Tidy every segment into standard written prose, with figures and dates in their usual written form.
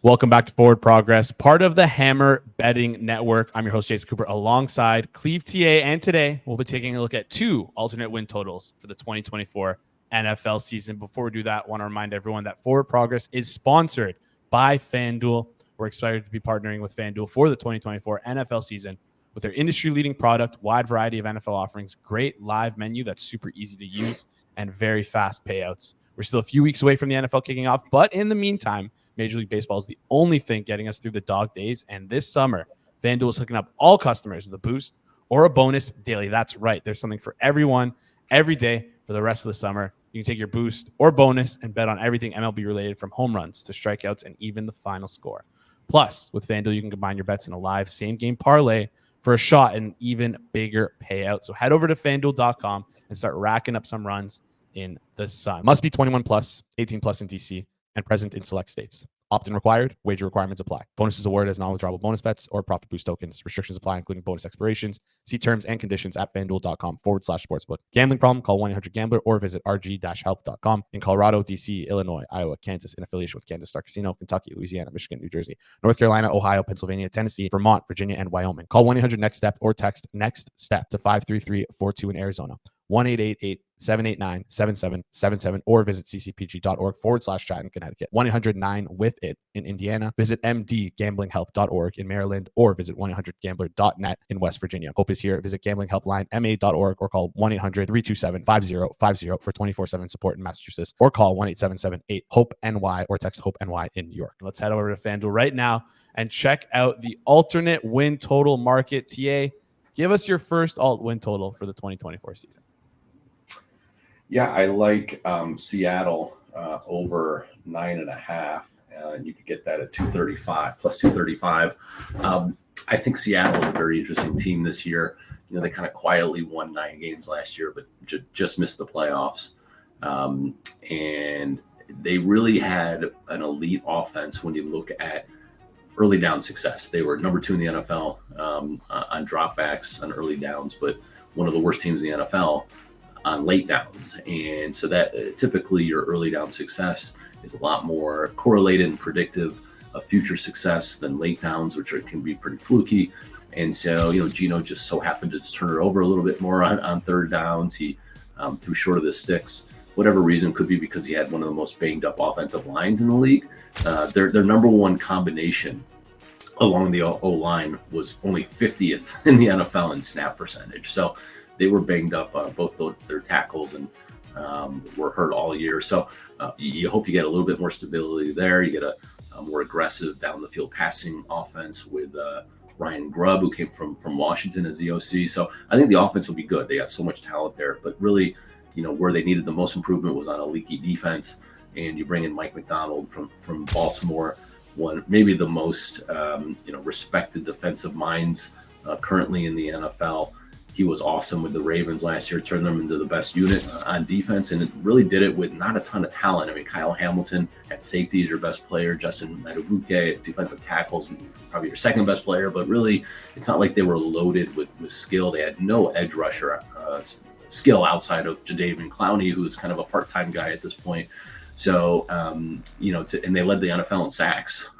Welcome back to Forward Progress, part of the Hammer Betting Network. I'm your host, Jason Cooper, alongside Cleve TA. And today we'll be taking a look at two alternate win totals for the 2024 NFL season. Before we do that, I want to remind everyone that Forward Progress is sponsored by Fanduel. We're excited to be partnering with Fanduel for the 2024 NFL season with their industry-leading product, wide variety of NFL offerings, great live menu that's super easy to use, and very fast payouts. We're still a few weeks away from the NFL kicking off, but in the meantime, Major League Baseball is the only thing getting us through the dog days. And this summer, FanDuel is hooking up all customers with a boost or a bonus daily. That's right. There's something for everyone every day for the rest of the summer. You can take your boost or bonus and bet on everything MLB related, from home runs to strikeouts and even the final score. Plus, with FanDuel, you can combine your bets in a live same-game parlay for a shot at an even bigger payout. So head over to FanDuel.com and start racking up some runs in the sun. Must be 21 plus, 18 plus in DC, and present in select states. Opt-in required. Wager requirements apply. Bonuses awarded as non-withdrawable bonus bets or profit boost tokens. Restrictions apply, including bonus expirations. See terms and conditions at fanduel.com/sportsbook. Gambling problem? Call 1-800-GAMBLER or visit rg-help.com. In Colorado, DC, Illinois, Iowa, Kansas, in affiliation with Kansas Star Casino, Kentucky, Louisiana, Michigan, New Jersey, North Carolina, Ohio, Pennsylvania, Tennessee, Vermont, Virginia, and Wyoming. Call 1-800-NEXT-STEP or text NEXT-STEP to 53342 in Arizona. 1-888-789-7777 or visit ccpg.org/chat in Connecticut. 1-800-9-WITH-IT in Indiana. Visit mdgamblinghelp.org in Maryland or visit 1-800-GAMBLER.net in West Virginia. Hope is here. Visit gamblinghelplinema.org or call 1-800-327-5050 for 24/7 support in Massachusetts, or call 1-877-8-HOPE-NY or text HOPE-NY in New York. Let's head over to FanDuel right now and check out the alternate win total market. TA, give us your first alt win total for the 2024 season. Yeah, I like Seattle over 9.5. You could get that at 235 plus 235. I think Seattle is a very interesting team this year. You know, they kind of quietly won 9 games last year, but just missed the playoffs. And they really had an elite offense when you look at early down success. They were number 2 in the NFL on dropbacks on early downs, but one of the worst teams in the NFL on late downs. And so that typically your early down success is a lot more correlated and predictive of future success than late downs, which can be pretty fluky. And so, you know, Geno just so happened to just turn it over a little bit more on third downs. He threw short of the sticks. Whatever reason, could be because he had one of the most banged up offensive lines in the league. Their number one combination along the O-line was only 50th in the NFL in snap percentage. So they were banged up, both their tackles, and were hurt all year. So you hope you get a little bit more stability there. You get a more aggressive down the field passing offense with Ryan Grubb, who came from Washington as the OC. So I think the offense will be good. They got so much talent there, but really, you know, where they needed the most improvement was on a leaky defense. And you bring in Mike McDonald from Baltimore, one maybe the most respected defensive minds currently in the NFL. He was awesome with the Ravens last year, turned them into the best unit on defense, and it really did it with not a ton of talent. I mean, Kyle Hamilton at safety is your best player. Justin Madubuike at defensive tackles, probably your second best player, but really it's not like they were loaded with skill. They had no edge rusher skill outside of Jadeveon Clowney, who's kind of a part-time guy at this point. So, and they led the NFL in sacks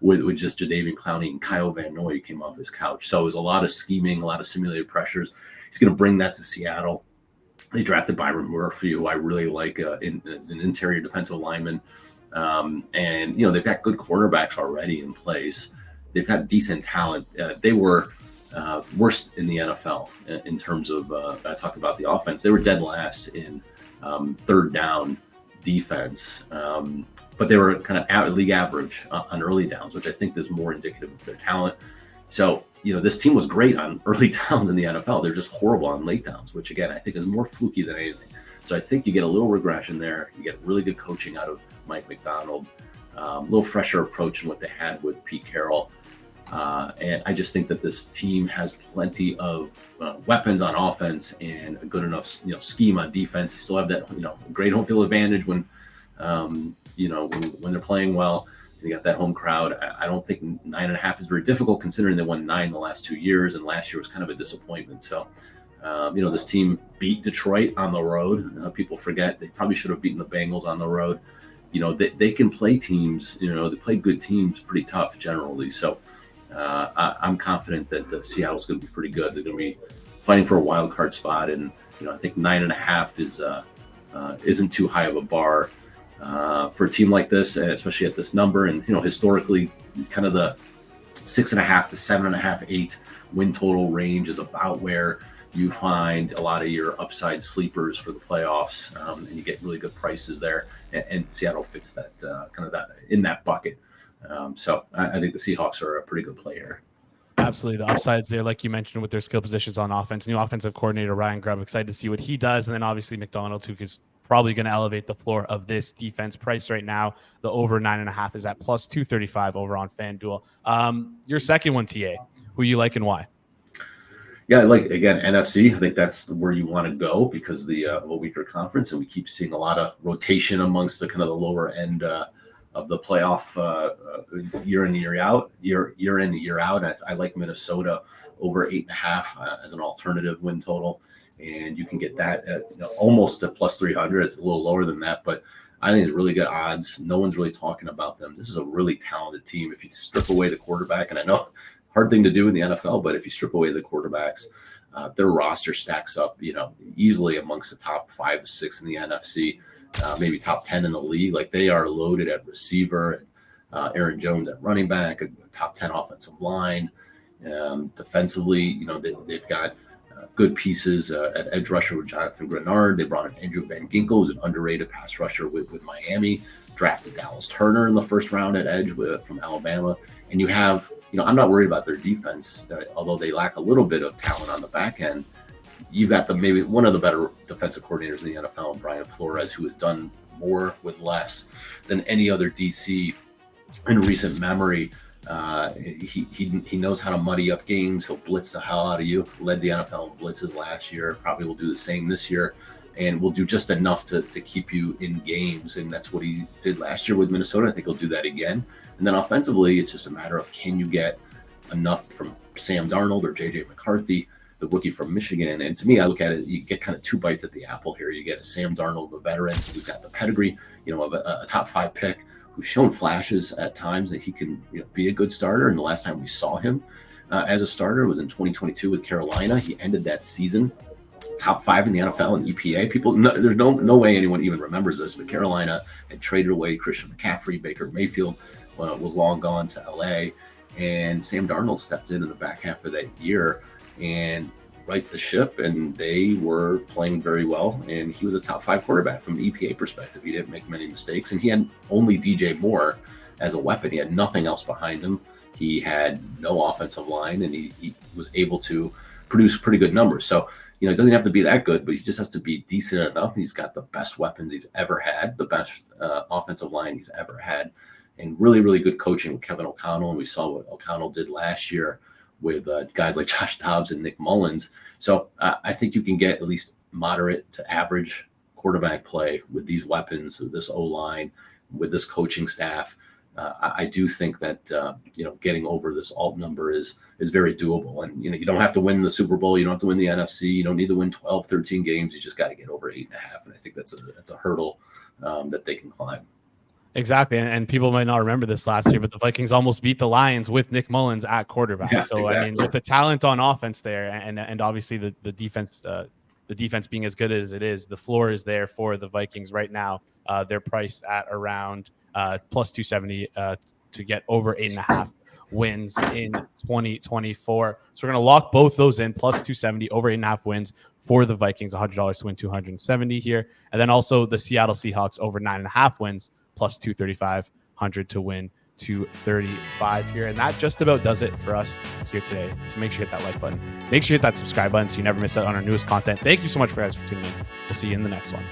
with just Jadeveon Clowney, and Kyle Van Noy came off his couch. So it was a lot of scheming, a lot of simulated pressures. He's going to bring that to Seattle. They drafted Byron Murphy, who I really like as an interior defensive lineman. And, you know, they've got good quarterbacks already in place. They've got decent talent. They were worst in the NFL in terms of, I talked about the offense. They were dead last in third down defense, but they were kind of league average on early downs, which I think is more indicative of their talent. So, you know, this team was great on early downs in the NFL. They're just horrible on late downs, which again, I think is more fluky than anything. So I think you get a little regression there. You get really good coaching out of Mike McDonald, a little fresher approach than what they had with Pete Carroll. And I just think that this team has plenty of weapons on offense and a good enough, scheme on defense. They still have that, great home field advantage when they're playing well. You got that home crowd. I don't think 9.5 is very difficult, considering they won 9 the last 2 years, and last year was kind of a disappointment. So, this team beat Detroit on the road. People forget they probably should have beaten the Bengals on the road. they can play teams, they play good teams pretty tough generally. So I'm confident that Seattle's going to be pretty good. They're going to be fighting for a wild card spot. And, I think 9.5 isn't too high of a bar for a team like this, especially at this number. And, historically, kind of the 6.5 to 7.5, 8 win total range is about where you find a lot of your upside sleepers for the playoffs, and you get really good prices there. And Seattle fits that kind of that in that bucket. So I think the Seahawks are a pretty good player. Absolutely. The upsides there, like you mentioned, with their skill positions on offense. New offensive coordinator Ryan Grubb, excited to see what he does. And then obviously McDonald, who is probably going to elevate the floor of this defense. Price right now, the over 9.5 is at plus 235 over on Fanduel. Your second one, TA, who you like and why? Yeah, again, NFC. I think that's where you want to go because of a weaker conference, and we keep seeing a lot of rotation amongst the kind of the lower end of the playoff year in, year out. I like Minnesota over 8.5 as an alternative win total, and you can get that at almost at plus 300. It's a little lower than that, but I think it's really good odds. No one's really talking about them. This is a really talented team. If you strip away the quarterback, and I know hard thing to do in the NFL, but if you strip away the quarterbacks, their roster stacks up, easily amongst the top 5 or 6 in the NFC, maybe top 10 in the league. Like they are loaded at receiver, and Aaron Jones at running back, a top 10 offensive line. Defensively, they've got good pieces at edge rusher with Jonathan Grenard. They brought in Andrew Van Ginkel, who's an underrated pass rusher with Miami. Drafted Dallas Turner in the first round at edge from Alabama. And you have, I'm not worried about their defense, although they lack a little bit of talent on the back end. You've got maybe one of the better defensive coordinators in the NFL, Brian Flores, who has done more with less than any other DC in recent memory. He knows how to muddy up games. He'll blitz the hell out of you. Led the NFL in blitzes last year. Probably will do the same this year. And will do just enough to keep you in games. And that's what he did last year with Minnesota. I think he'll do that again. And then offensively, it's just a matter of can you get enough from Sam Darnold or J.J. McCarthy, the rookie from Michigan. And to me, I look at it, you get kind of 2 bites at the apple here. You get a Sam Darnold, a veteran who's got the pedigree, of a top 5 pick who's shown flashes at times that he can be a good starter. And the last time we saw him as a starter was in 2022 with Carolina. He ended that season top 5 in the NFL and EPA. There's no way anyone even remembers this, but Carolina had traded away Christian McCaffrey. Baker Mayfield was long gone to LA, and Sam Darnold stepped in the back half of that year and right the ship, and they were playing very well, and he was a top 5 quarterback from an EPA perspective. He didn't make many mistakes, and he had only DJ Moore as a weapon. He had nothing else behind him. He had no offensive line, and he was able to produce pretty good numbers. So it doesn't have to be that good, but he just has to be decent enough. He's got the best weapons he's ever had, the best offensive line he's ever had, and really, really good coaching with Kevin O'Connell. And we saw what O'Connell did last year with guys like Josh Dobbs and Nick Mullins. So I think you can get at least moderate to average quarterback play with these weapons, with this O-line, with this coaching staff. I do think that getting over this alt number is very doable. And you don't have to win the Super Bowl, you don't have to win the NFC, you don't need to win 12, 13 games. You just got to get over 8.5, and I think that's a hurdle that they can climb. Exactly, and people might not remember this last year, but the Vikings almost beat the Lions with Nick Mullins at quarterback. Yeah, so exactly. I mean, with the talent on offense there, and obviously the defense being as good as it is, the floor is there for the Vikings right now. They're priced at around plus 270 to get over 8.5 wins in 2024. So we're going to lock both those in, plus 270 over 8.5 wins for the Vikings, $100 to win 270 here. And then also the Seattle Seahawks over 9.5 wins, plus 235, 100 to win 235 here. And that just about does it for us here today. So make sure you hit that like button. Make sure you hit that subscribe button so you never miss out on our newest content. Thank you so much for tuning in. We'll see you in the next one.